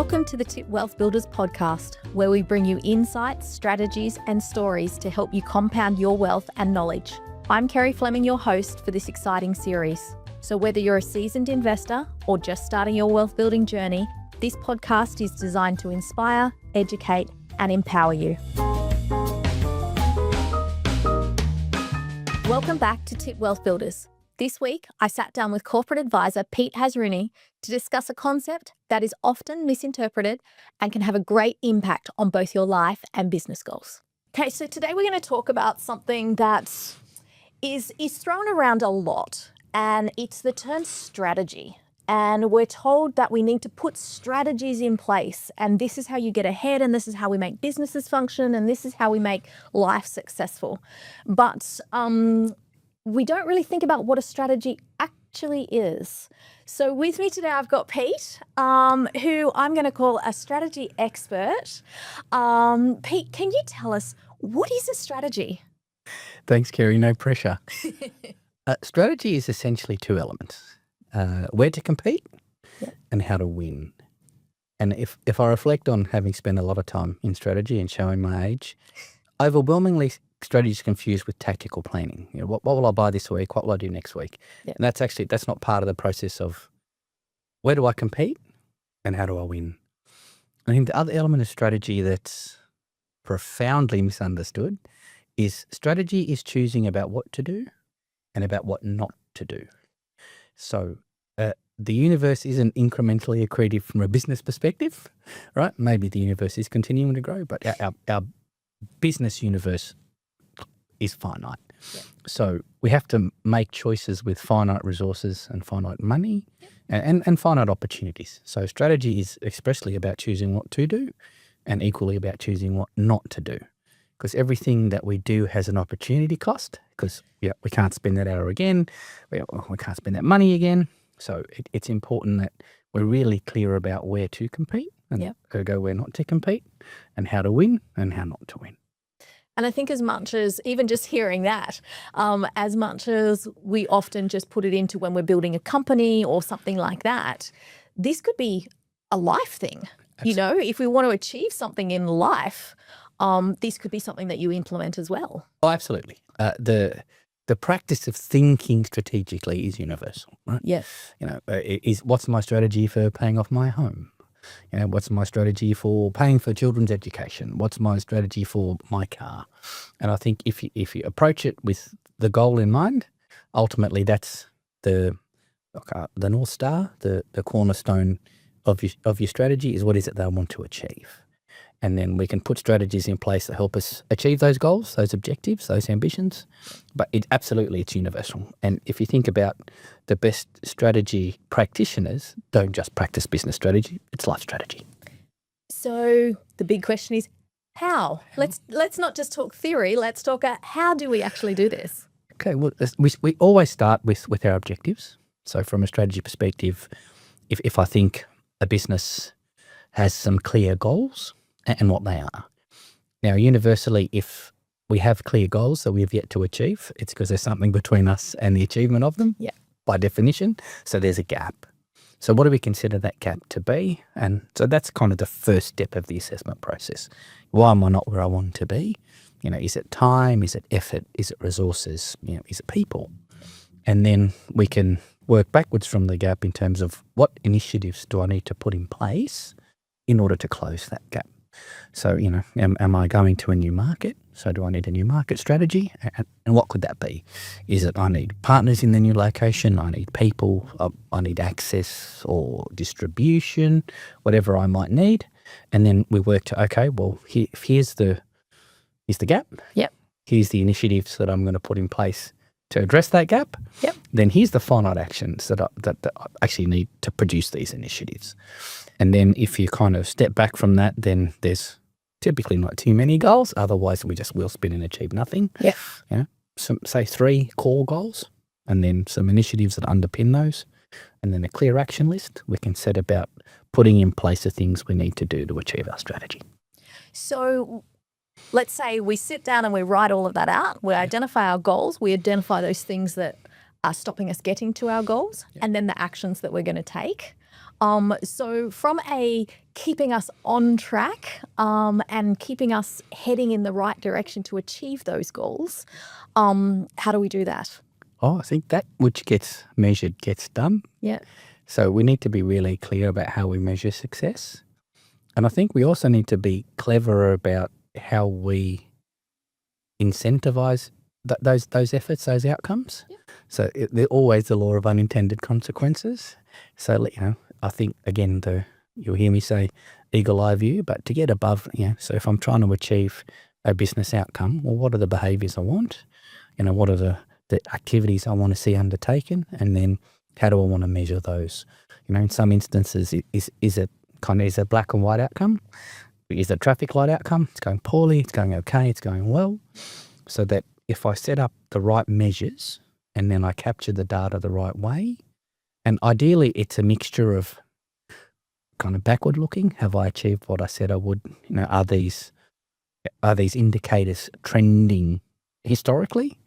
Welcome to the Tip Wealth Builders podcast, where we bring you insights, strategies, and stories to help you compound your wealth and knowledge. I'm Kerry Fleming, your host for this exciting series. So whether you're a seasoned investor or just starting your wealth building journey, this podcast is designed to inspire, educate, and empower you. Welcome back to Tip Wealth Builders. This week, I sat down with corporate advisor Peter Hasrouni to discuss a concept that is often misinterpreted and can have a great impact on both your life and business goals. Okay, so today we're going to talk about something that is thrown around a lot, and it's the term strategy. And we're told that we need to put strategies in place, and this is how you get ahead, and this is how we make businesses function, and this is how we make life successful. But we don't really think about what a strategy actually is. So with me today, I've got Pete, who I'm going to call a strategy expert. Pete, can you tell us, what is a strategy? Thanks, Kerry. No pressure. Strategy is essentially two elements, where to compete and how to win. And if I reflect on having spent a lot of time in strategy and showing my age, overwhelmingly strategy is confused with tactical planning. You know, what will I buy this week? What will I do next week? Yep. And that's not part of the process of where do I compete and how do I win. I think the other element of strategy that's profoundly misunderstood is strategy is choosing about what to do and about what not to do. So the universe isn't incrementally accretive from a business perspective, right? Maybe the universe is continuing to grow, but our business universe is finite. Yep. So we have to make choices with finite resources and finite money and finite opportunities. So strategy is expressly about choosing what to do and equally about choosing what not to do. Because everything that we do has an opportunity cost, because we can't spend that hour again, we can't spend that money again. So it's important that we're really clear about where to compete and ergo where not to compete and how to win and how not to win. And I think as much as, even just hearing that, as much as we often just put it into when we're building a company or something like that, this could be a life thing. Absolutely. You know, if we want to achieve something in life, this could be something that you implement as well. Oh, absolutely. The practice of thinking strategically is universal, right? Yes. You know, what's my strategy for paying off my home? You know, what's my strategy for paying for children's education? What's my strategy for my car? And I think if you approach it with the goal in mind, ultimately that's the North Star, the cornerstone of your strategy is what is it they want to achieve. And then we can put strategies in place that help us achieve those goals, those objectives, those ambitions. But it's universal. And if you think about the best strategy practitioners, don't just practice business strategy, it's life strategy. So the big question is how? Let's not just talk theory, let's talk how do we actually do this? Okay, well, we always start with our objectives. So from a strategy perspective, if I think a business has some clear goals, and what they are. Now, universally, if we have clear goals that we have yet to achieve, it's because there's something between us and the achievement of them, by definition. So there's a gap. So what do we consider that gap to be? And so that's kind of the first step of the assessment process. Why am I not where I want to be? You know, is it time? Is it effort? Is it resources? You know, is it people? And then we can work backwards from the gap in terms of what initiatives do I need to put in place in order to close that gap. So, you know, am I going to a new market? So do I need a new market strategy? And what could that be? Is it I need partners in the new location? I need people? I need access or distribution, whatever I might need. And then we work to, okay, well, here's the gap. Yep. Here's the initiatives that I'm going to put in place to address that gap. Yep. Then here's the finite actions that I actually need to produce these initiatives. And then if you kind of step back from that, then there's typically not too many goals. Otherwise, we just wheel spin and achieve nothing. Yeah. You know, say 3 core goals and then some initiatives that underpin those. And then a clear action list. We can set about putting in place the things we need to do to achieve our strategy. So let's say we sit down and we write all of that out. We identify our goals. We identify those things that are stopping us getting to our goals, and then the actions that we're going to take. So from a keeping us on track and keeping us heading in the right direction to achieve those goals, how do we do that? I think that which gets measured gets done. Yeah. So we need to be really clear about how we measure success. And I think we also need to be cleverer about how we incentivize those efforts, those outcomes. Yeah. So there's always the law of unintended consequences. So, I think, again, you'll hear me say eagle eye view, but to get above, so if I'm trying to achieve a business outcome, well, what are the behaviours I want? What are the activities I want to see undertaken? And then how do I want to measure those? In some instances, is it a black and white outcome? Is it a traffic light outcome? It's going poorly, it's going okay, it's going well. So that if I set up the right measures and then I capture the data the right way, and ideally it's a mixture of kind of backward looking, have I achieved what I said I would? Are these indicators trending historically?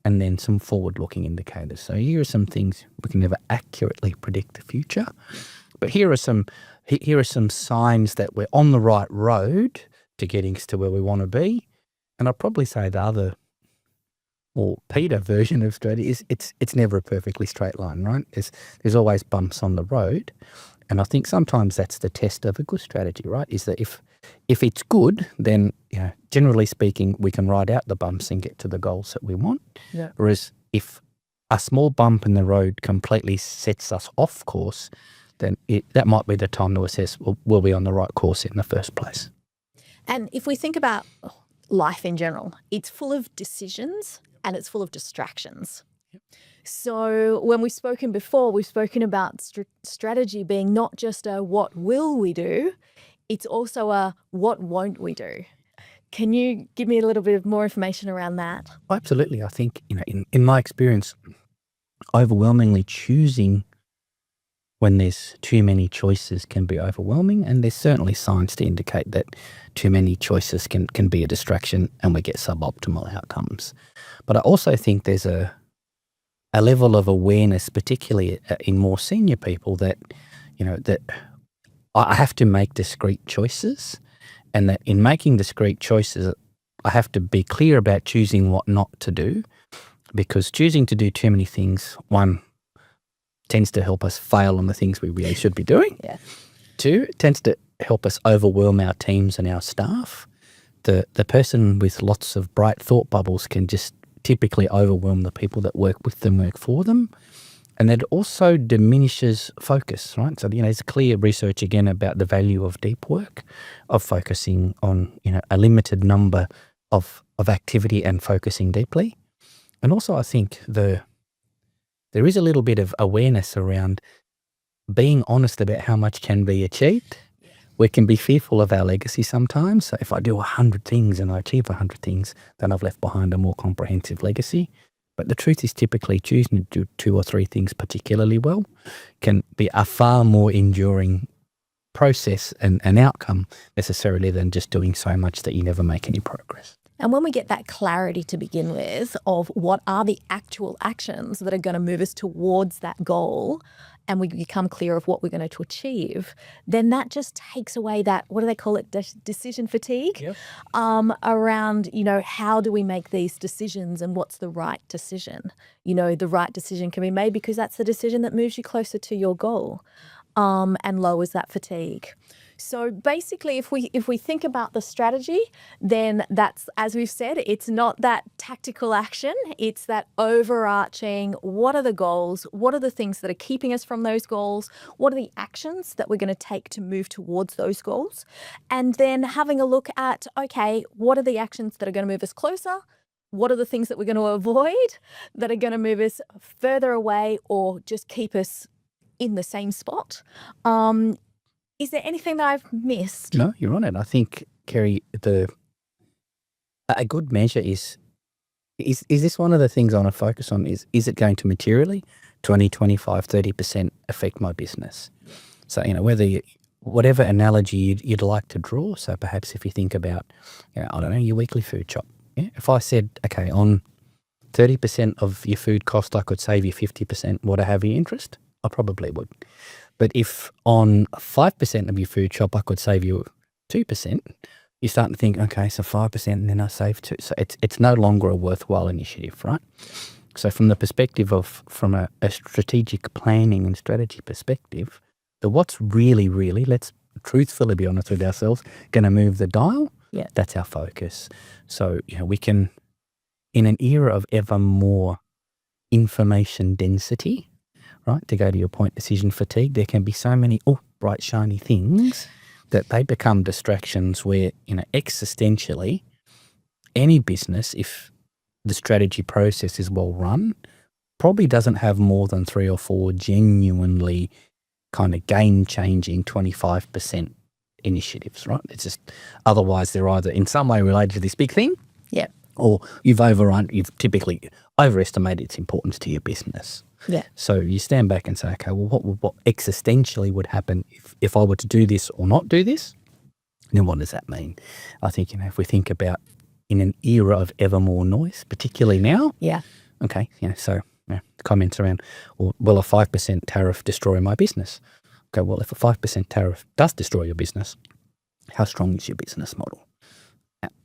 And then some forward looking indicators. So here are some things. We can never accurately predict the future, but here are some signs that we're on the right road to getting to where we want to be. And I'll probably say the other, or Peter version of strategy is it's never a perfectly straight line, right? There's always bumps on the road. And I think sometimes that's the test of a good strategy, right? Is that if it's good, then generally speaking, we can ride out the bumps and get to the goals that we want. Yeah. Whereas if a small bump in the road completely sets us off course, then that might be the time to assess, well, were we on the right course in the first place? And if we think about life in general, it's full of decisions and it's full of distractions. Yep. So when we've spoken before, we've spoken about strategy being not just a what will we do, it's also a what won't we do. Can you give me a little bit more information around that? Absolutely. I think, in my experience, overwhelmingly choosing when there's too many choices can be overwhelming, and there's certainly signs to indicate that too many choices can be a distraction and we get suboptimal outcomes. But I also think there's a level of awareness, particularly in more senior people, that that I have to make discrete choices, and that in making discrete choices, I have to be clear about choosing what not to do, because choosing to do too many things, one, tends to help us fail on the things we really should be doing. Yeah. Two, it tends to help us overwhelm our teams and our staff. The person with lots of bright thought bubbles can just typically overwhelm the people that work with them, work for them. And it also diminishes focus, right? So, there's clear research again about the value of deep work, of focusing on, a limited number of activity and focusing deeply. And also I think there is a little bit of awareness around being honest about how much can be achieved. We can be fearful of our legacy sometimes. So if I do 100 things and I achieve 100 things, then I've left behind a more comprehensive legacy. But the truth is typically choosing to do 2 or 3 things particularly well can be a far more enduring process and outcome necessarily than just doing so much that you never make any progress. And when we get that clarity to begin with of what are the actual actions that are going to move us towards that goal, and we become clear of what we're going to achieve, then that just takes away that, what do they call it, decision fatigue? Yep. Around, how do we make these decisions and what's the right decision? The right decision can be made because that's the decision that moves you closer to your goal and lowers that fatigue. So basically, if we think about the strategy, then that's, as we've said, it's not that tactical action. It's that overarching, what are the goals? What are the things that are keeping us from those goals? What are the actions that we're going to take to move towards those goals? And then having a look at, okay, what are the actions that are going to move us closer? What are the things that we're going to avoid that are going to move us further away or just keep us in the same spot? Is there anything that I've missed? No, you're on it. I think, Kerry, a good measure is this one of the things I want to focus on is it going to materially 20, 25, 30% affect my business? So, whatever analogy you'd like to draw. So perhaps if you think about, I don't know, your weekly food shop. Yeah? If I said, okay, on 30% of your food cost, I could save you 50%. Would I have your interest? I probably would. But if on 5% of your food shop, I could save you 2%, you're starting to think, okay, so 5% and then I save 2. So it's no longer a worthwhile initiative, right? So from the perspective of, from a strategic planning and strategy perspective, what's really, let's truthfully be honest with ourselves, going to move the dial, that's our focus. So, we can, in an era of ever more information density, right, to go to your point, decision fatigue, there can be so many bright, shiny things that they become distractions where, existentially, any business, if the strategy process is well run, probably doesn't have more than 3 or 4 genuinely kind of game-changing 25% initiatives, right? It's just, otherwise they're either in some way related to this big thing, or you've typically overestimated its importance to your business. Yeah. So you stand back and say, okay, well, what existentially would happen if I were to do this or not do this? And then what does that mean? I think, if we think about in an era of ever more noise, particularly now. Yeah. Okay. So comments around, well, will a 5% tariff destroy my business? Okay. Well, if a 5% tariff does destroy your business, how strong is your business model?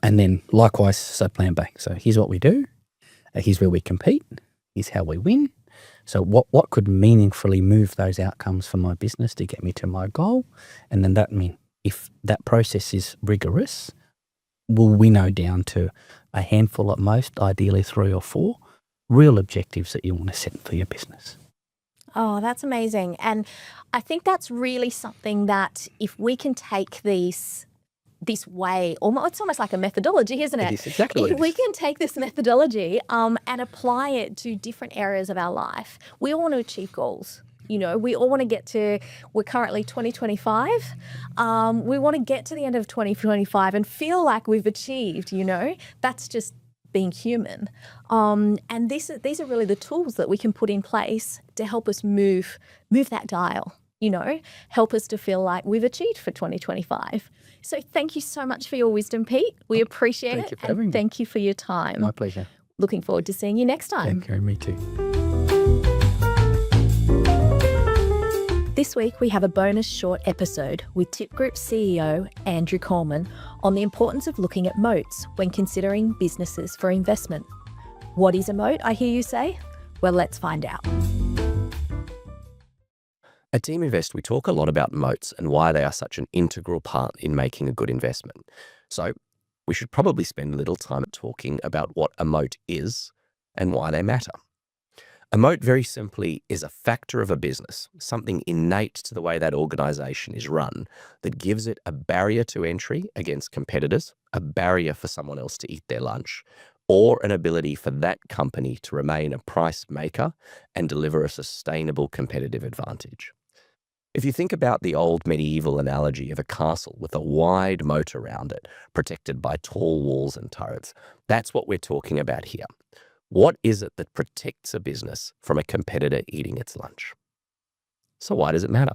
And then likewise, so plan back. So here's what we do. Here's where we compete. Here's how we win. So what could meaningfully move those outcomes for my business to get me to my goal? And then that mean if that process is rigorous, we'll winnow down to a handful at most, ideally 3 or 4, real objectives that you want to set for your business. Oh, that's amazing. And I think that's really something that if we can take this way, it's almost like a methodology, isn't it? It is exactly what it is. If we can take this methodology and apply it to different areas of our life, we all want to achieve goals. We all want to get to, we're currently 2025. We want to get to the end of 2025 and feel like we've achieved, that's just being human. And these are really the tools that we can put in place to help us move that dial, help us to feel like we've achieved for 2025. So thank you so much for your wisdom, Pete. We appreciate it. Thank you for having me. Thank you for your time. My pleasure. Looking forward to seeing you next time. Yeah, Kerry, me too. This week we have a bonus short episode with Tip Group CEO Andrew Coleman on the importance of looking at moats when considering businesses for investment. What is a moat, I hear you say? Well, let's find out. At Team Invest, we talk a lot about moats and why they are such an integral part in making a good investment. So we should probably spend a little time talking about what a moat is and why they matter. A moat, very simply, is a factor of a business, something innate to the way that organization is run, that gives it a barrier to entry against competitors, a barrier for someone else to eat their lunch, or an ability for that company to remain a price maker and deliver a sustainable competitive advantage. If you think about the old medieval analogy of a castle with a wide moat around it, protected by tall walls and turrets, that's what we're talking about here. What is it that protects a business from a competitor eating its lunch? So why does it matter?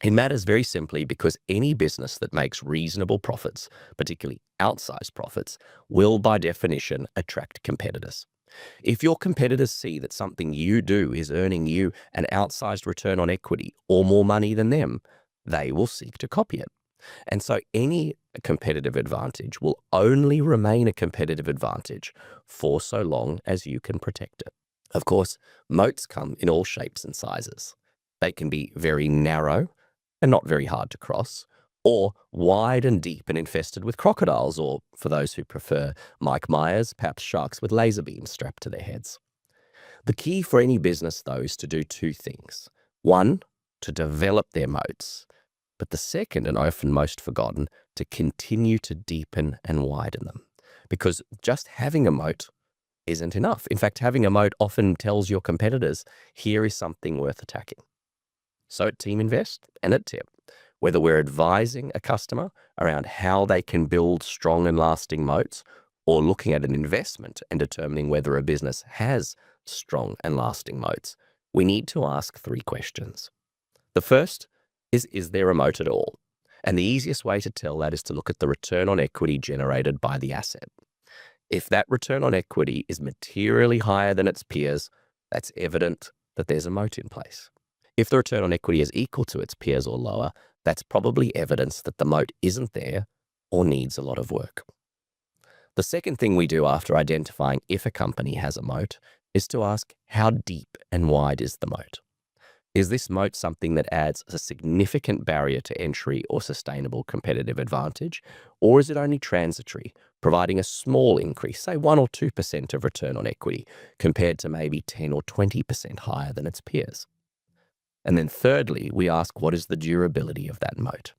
It matters very simply because any business that makes reasonable profits, particularly outsized profits, will by definition attract competitors. If your competitors see that something you do is earning you an outsized return on equity or more money than them, they will seek to copy it. And so any competitive advantage will only remain a competitive advantage for so long as you can protect it. Of course, moats come in all shapes and sizes. They can be very narrow and not very hard to cross, or wide and deep and infested with crocodiles, or, for those who prefer Mike Myers, perhaps sharks with laser beams strapped to their heads. The key for any business, though, is to do 2 things. 1, to develop their moats, but the second, and often most forgotten, to continue to deepen and widen them. Because just having a moat isn't enough. In fact, having a moat often tells your competitors, here is something worth attacking. So at Team Invest and at TIP, whether we're advising a customer around how they can build strong and lasting moats, or looking at an investment and determining whether a business has strong and lasting moats, we need to ask 3 questions. The first is there a moat at all? And the easiest way to tell that is to look at the return on equity generated by the asset. If that return on equity is materially higher than its peers, that's evident that there's a moat in place. If the return on equity is equal to its peers or lower, that's probably evidence that the moat isn't there or needs a lot of work. The second thing we do after identifying if a company has a moat is to ask, how deep and wide is the moat? Is this moat something that adds a significant barrier to entry or sustainable competitive advantage, or is it only transitory, providing a small increase, say 1 or 2% of return on equity, compared to maybe 10 or 20% higher than its peers? And then thirdly, we ask, what is the durability of that moat?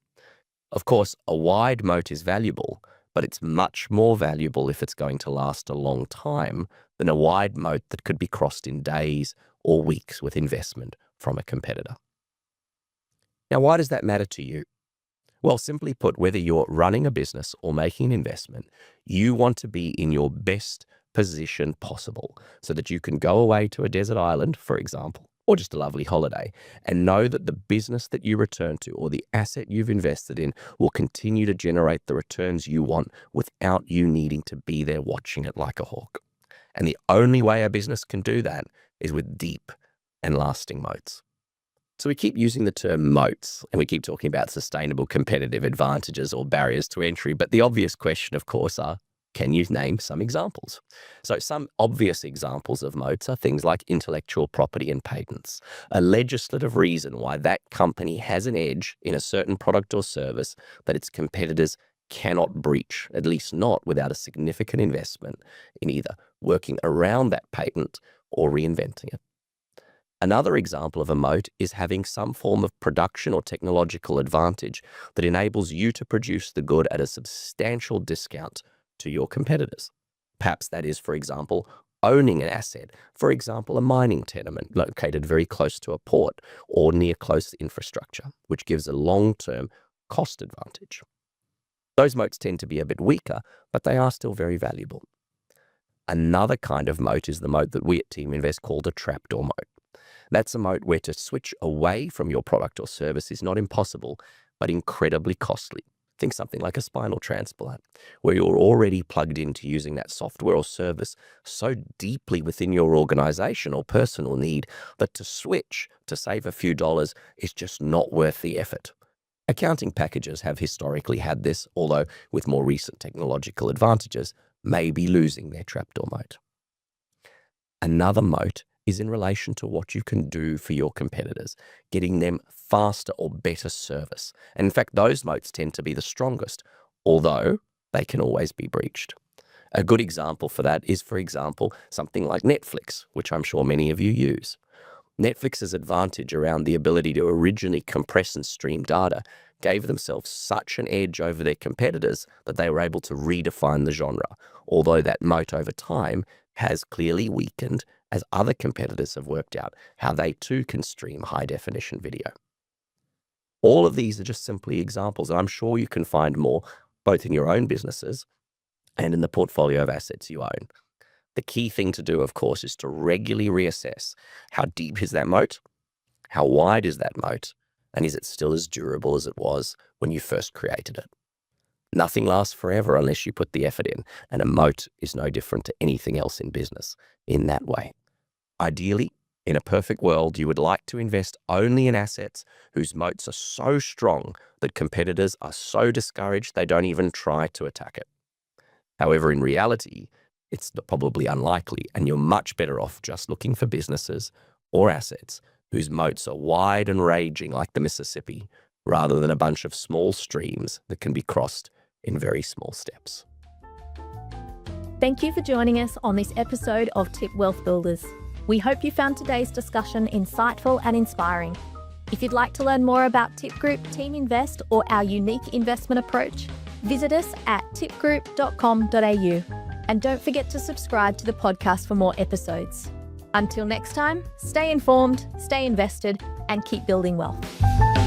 Of course, a wide moat is valuable, but it's much more valuable if it's going to last a long time than a wide moat that could be crossed in days or weeks with investment from a competitor. Now, why does that matter to you? Well, simply put, whether you're running a business or making an investment, you want to be in your best position possible so that you can go away to a desert island, for example, or just a lovely holiday, and know that the business that you return to or the asset you've invested in will continue to generate the returns you want without you needing to be there watching it like a hawk. And the only way a business can do that is with deep and lasting moats. So we keep using the term moats, and we keep talking about sustainable competitive advantages or barriers to entry, but the obvious question, of course, are, can you name some examples? So some obvious examples of moats are things like intellectual property and patents, a legislative reason why that company has an edge in a certain product or service that its competitors cannot breach, at least not without a significant investment in either working around that patent or reinventing it. Another example of a moat is having some form of production or technological advantage that enables you to produce the good at a substantial discount to your competitors. Perhaps that is, for example, owning an asset, for example, a mining tenement located very close to a port or near close infrastructure, which gives a long-term cost advantage. Those moats tend to be a bit weaker, but they are still very valuable. Another kind of moat is the moat that we at Team Invest call the trapdoor moat. That's a moat where to switch away from your product or service is not impossible, but incredibly costly. Think something like a spinal transplant, where you're already plugged into using that software or service so deeply within your organization or personal need that to switch to save a few dollars is just not worth the effort. Accounting packages have historically had this, although with more recent technological advantages, may be losing their trapdoor moat. Another moat is in relation to what you can do for your competitors, getting them faster or better service. And in fact, those moats tend to be the strongest, although they can always be breached. A good example for that is, for example, something like Netflix, which I'm sure many of you use. Netflix's advantage around the ability to originally compress and stream data gave themselves such an edge over their competitors that they were able to redefine the genre, although that moat over time has clearly weakened as other competitors have worked out how they too can stream high-definition video. All of these are just simply examples, and I'm sure you can find more, both in your own businesses and in the portfolio of assets you own. The key thing to do, of course, is to regularly reassess how deep is that moat, how wide is that moat, and is it still as durable as it was when you first created it? Nothing lasts forever unless you put the effort in, and a moat is no different to anything else in business in that way. Ideally, in a perfect world, you would like to invest only in assets whose moats are so strong that competitors are so discouraged they don't even try to attack it. However, in reality, it's probably unlikely, and you're much better off just looking for businesses or assets whose moats are wide and raging like the Mississippi, rather than a bunch of small streams that can be crossed in very small steps. Thank you for joining us on this episode of Tip Wealth Builders. We hope you found today's discussion insightful and inspiring. If you'd like to learn more about Tip Group, Team Invest, or our unique investment approach, visit us at tipgroup.com.au. And don't forget to subscribe to the podcast for more episodes. Until next time, stay informed, stay invested, and keep building wealth.